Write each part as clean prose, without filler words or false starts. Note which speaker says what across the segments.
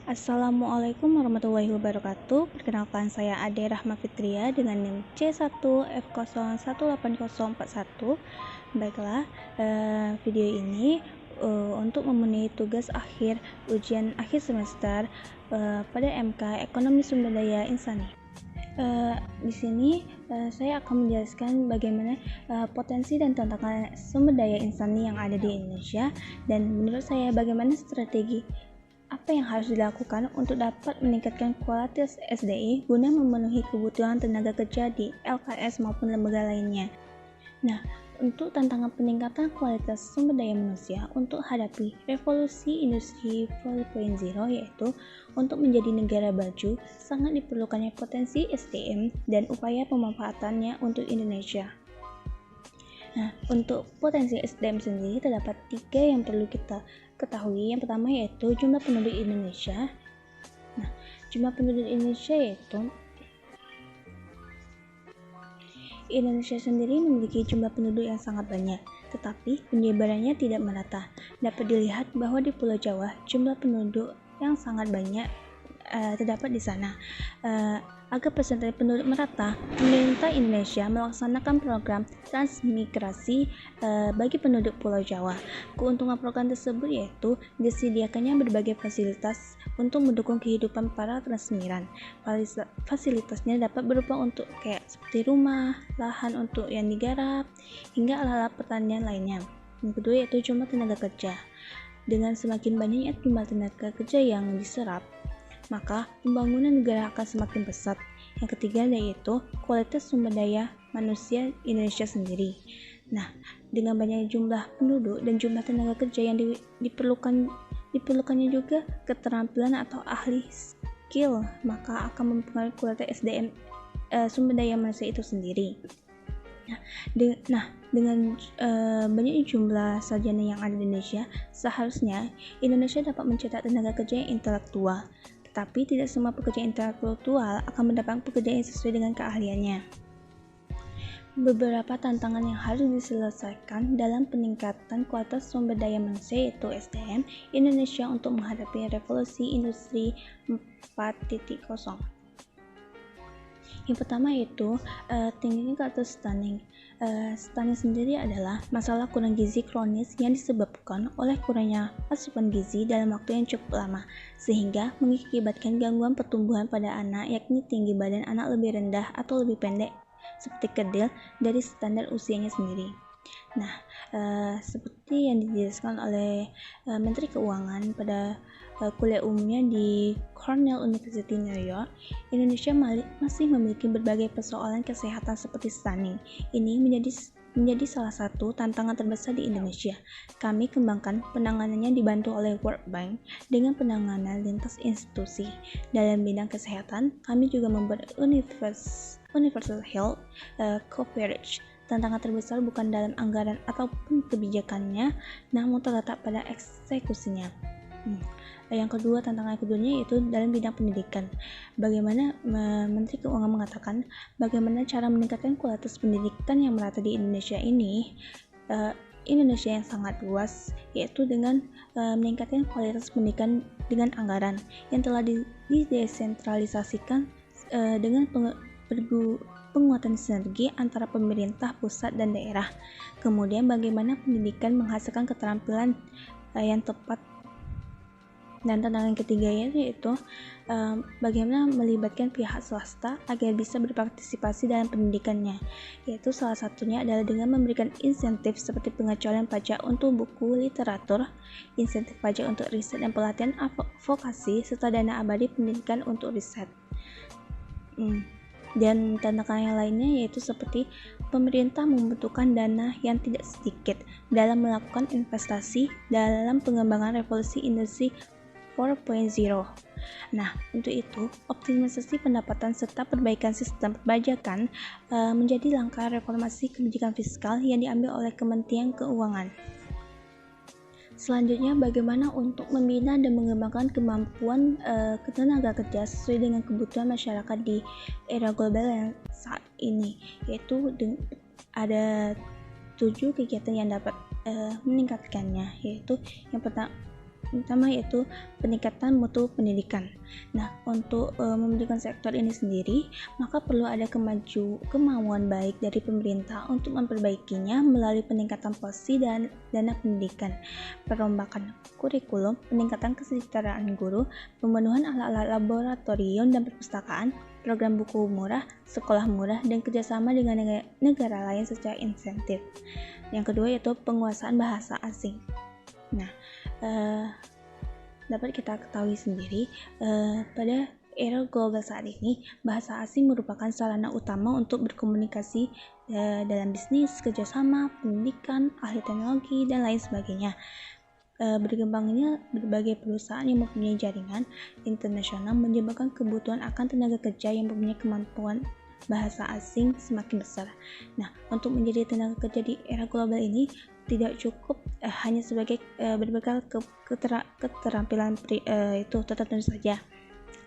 Speaker 1: Assalamualaikum warahmatullahi wabarakatuh. Perkenalkan, saya Ade Rahma Fitria dengan NIM C1F018041. Baiklah, video ini untuk memenuhi tugas akhir ujian akhir semester pada MK Ekonomi Sumber Daya Insani. Di sini saya akan menjelaskan bagaimana potensi dan tantangan sumber daya insani yang ada di Indonesia, dan menurut saya bagaimana strategi apa yang harus dilakukan untuk dapat meningkatkan kualitas SDI guna memenuhi kebutuhan tenaga kerja di LKS maupun lembaga lainnya. Nah, untuk tantangan peningkatan kualitas sumber daya manusia untuk hadapi revolusi industri 4.0, yaitu untuk menjadi negara baju, sangat diperlukannya potensi SDM dan upaya pemanfaatannya untuk Indonesia. Nah, untuk potensi SDM sendiri terdapat 3 yang perlu kita ketahui. Yang pertama yaitu jumlah penduduk Indonesia. Nah, jumlah penduduk Indonesia sendiri memiliki jumlah penduduk yang sangat banyak, tetapi penyebarannya tidak merata. Dapat dilihat bahwa di Pulau Jawa jumlah penduduk yang sangat banyak terdapat di sana. Agar persentase penduduk merata, pemerintah Indonesia melaksanakan program transmigrasi bagi penduduk Pulau Jawa. Keuntungan program tersebut yaitu disediakannya berbagai fasilitas untuk mendukung kehidupan para transmigran. Fasilitasnya dapat berupa untuk seperti rumah, lahan untuk yang digarap, hingga alat-alat pertanian lainnya. Yang kedua yaitu jumlah tenaga kerja. Dengan semakin banyaknya jumlah tenaga kerja yang diserap, maka pembangunan negara akan semakin pesat. Yang ketiga yaitu kualitas sumber daya manusia Indonesia sendiri. Nah, dengan banyaknya jumlah penduduk dan jumlah tenaga kerja yang diperlukannya juga keterampilan atau ahli skill, maka akan mempengaruhi kualitas SDM sumber daya manusia itu sendiri. Dengan banyaknya jumlah sarjana yang ada di Indonesia, seharusnya Indonesia dapat mencetak tenaga kerja yang intelektual. Tetapi tidak semua pekerja intelektual akan mendapat pekerjaan yang sesuai dengan keahliannya. Beberapa tantangan yang harus diselesaikan dalam peningkatan kualitas sumber daya manusia yaitu SDM Indonesia untuk menghadapi revolusi industri 4.0. Yang pertama yaitu tingginya kualitas stunting. Stunting sendiri adalah masalah kurang gizi kronis yang disebabkan oleh kurangnya asupan gizi dalam waktu yang cukup lama, sehingga mengakibatkan gangguan pertumbuhan pada anak, yakni tinggi badan anak lebih rendah atau lebih pendek seperti kedil dari standar usianya sendiri. Nah, seperti yang dijelaskan oleh Menteri Keuangan pada kuliah umumnya di Cornell University New York, Indonesia masih memiliki berbagai persoalan kesehatan seperti stunting. Ini menjadi salah satu tantangan terbesar di Indonesia. Kami kembangkan penanganannya dibantu oleh World Bank dengan penanganan lintas institusi. Dalam bidang kesehatan, kami juga membuat Universal Health Coverage. Tantangan terbesar bukan dalam anggaran ataupun kebijakannya, namun terletak pada eksekusinya. Yang kedua, tantangan keduanya yaitu dalam bidang pendidikan. Bagaimana Menteri Keuangan mengatakan bagaimana cara meningkatkan kualitas pendidikan yang merata di Indonesia ini, Indonesia yang sangat luas, yaitu dengan meningkatkan kualitas pendidikan dengan anggaran yang telah didesentralisasikan dengan penguatan sinergi antara pemerintah pusat dan daerah. Kemudian bagaimana pendidikan menghasilkan keterampilan yang tepat. Dan tantangan ketiga yaitu bagaimana melibatkan pihak swasta agar bisa berpartisipasi dalam pendidikannya, yaitu salah satunya adalah dengan memberikan insentif seperti pengecualian pajak untuk buku literatur, insentif pajak untuk riset dan pelatihan vokasi, serta dana abadi pendidikan untuk riset. Dan tantangan yang lainnya yaitu seperti pemerintah membutuhkan dana yang tidak sedikit dalam melakukan investasi dalam pengembangan revolusi industri 4.0. Nah, untuk itu, optimisasi pendapatan serta perbaikan sistem perpajakan menjadi langkah reformasi kebijakan fiskal yang diambil oleh Kementerian Keuangan. Selanjutnya, bagaimana untuk membina dan mengembangkan kemampuan tenaga kerja sesuai dengan kebutuhan masyarakat di era global yang saat ini, yaitu ada 7 kegiatan yang dapat meningkatkannya, yaitu yang pertama utama yaitu peningkatan mutu pendidikan. Nah, untuk membentukkan sektor ini sendiri, maka perlu ada kemauan baik dari pemerintah untuk memperbaikinya melalui peningkatan porsi dan dana pendidikan, perombakan kurikulum, peningkatan kesejahteraan guru, pemenuhan alat-alat laboratorium dan perpustakaan, program buku murah, sekolah murah, dan kerjasama dengan negara lain secara insentif. Yang kedua yaitu penguasaan bahasa asing. Nah, dapat kita ketahui sendiri pada era global saat ini, bahasa asing merupakan sarana utama untuk berkomunikasi dalam bisnis, kerjasama, pendidikan, ahli teknologi, dan lain sebagainya. Berkembangnya berbagai perusahaan yang mempunyai jaringan internasional menyebabkan kebutuhan akan tenaga kerja yang mempunyai kemampuan bahasa asing semakin besar. Nah, untuk menjadi tenaga kerja di era global ini tidak cukup hanya sebagai berbekal keterampilan itu tertentu saja,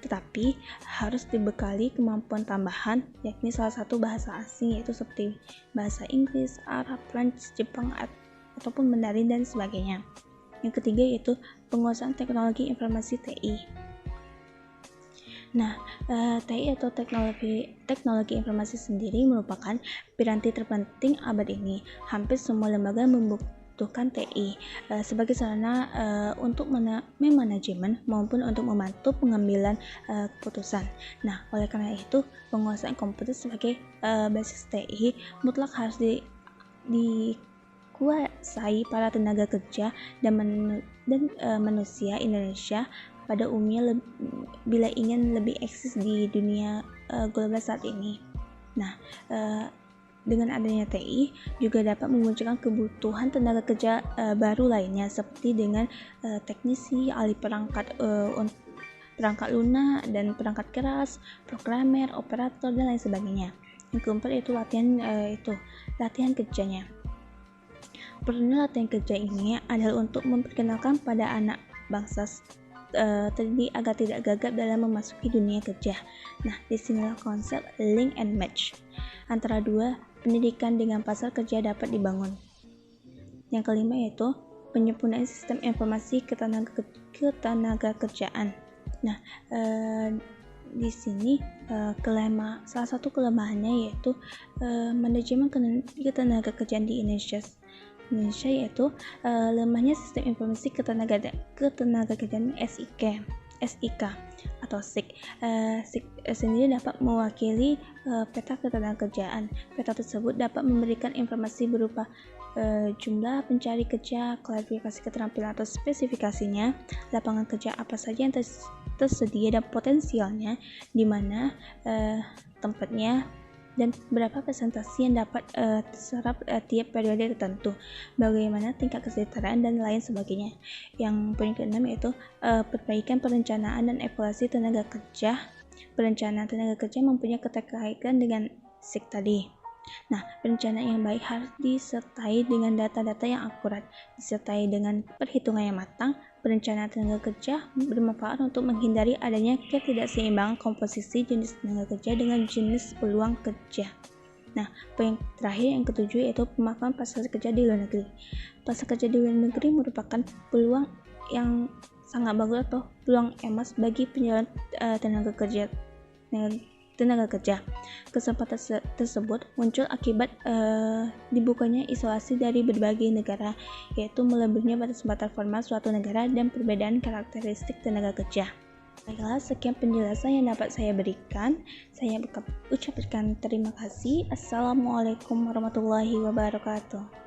Speaker 1: tetapi harus dibekali kemampuan tambahan, yakni salah satu bahasa asing yaitu seperti bahasa Inggris, Arab, Prancis, Jepang, ataupun Mandarin dan sebagainya. Yang ketiga yaitu penguasaan teknologi informasi TI. Nah, TI atau teknologi informasi sendiri merupakan piranti terpenting abad ini. Hampir semua lembaga membutuhkan TI sebagai sarana untuk memanajemen maupun untuk membantu pengambilan keputusan. Nah, oleh karena itu, penguasaan komputer sebagai basis TI mutlak harus dikuasai para tenaga kerja dan manusia Indonesia pada umumnya bila ingin lebih eksis di dunia global saat ini. Nah, dengan adanya TI juga dapat memunculkan kebutuhan tenaga kerja baru lainnya seperti dengan teknisi, ahli perangkat lunak dan perangkat keras, programmer, operator dan lain sebagainya. Yang keempat yaitu latihan kerjanya. Perlunya latihan kerja ini adalah untuk memperkenalkan pada anak bangsa terdidik agar tidak gagap dalam memasuki dunia kerja. Nah, disinilah konsep link and match antara dua pendidikan dengan pasar kerja dapat dibangun. Yang kelima yaitu penyempurnaan sistem informasi ketenaga kerjaan. Nah, di sini salah satu kelemahannya yaitu manajemen ketenaga kerjaan di Indonesia yaitu lemahnya sistem informasi ketenaga kerjaan SIK atau SIK. SIK sendiri dapat mewakili peta ketenaga kerjaan. Peta tersebut dapat memberikan informasi berupa jumlah pencari kerja, klarifikasi keterampilan atau spesifikasinya, lapangan kerja apa saja yang tersedia dan potensialnya, di mana tempatnya, dan berapa presentasi yang dapat terserap tiap periode tertentu, bagaimana tingkat kesejahteraan dan lain sebagainya. Yang poin keenam yaitu perbaikan perencanaan dan evaluasi tenaga kerja. Perencanaan tenaga kerja mempunyai keterkaitan dengan SIK tadi. Nah, perencanaan yang baik harus disertai dengan data-data yang akurat, disertai dengan perhitungan yang matang. Perencanaan tenaga kerja bermanfaat untuk menghindari adanya ketidakseimbangan komposisi jenis tenaga kerja dengan jenis peluang kerja. Nah, poin terakhir yang ketujuh yaitu pemanfaatan pasar kerja di luar negeri. Pasar kerja di luar negeri merupakan peluang yang sangat bagus atau peluang emas bagi penjualan tenaga kerja. Kesempatan tersebut muncul akibat dibukanya isolasi dari berbagai negara, yaitu melebihnya batas-batas formal suatu negara dan perbedaan karakteristik tenaga kerja. Baiklah, sekian penjelasan yang dapat saya berikan. Saya ucapkan terima kasih. Assalamualaikum warahmatullahi wabarakatuh.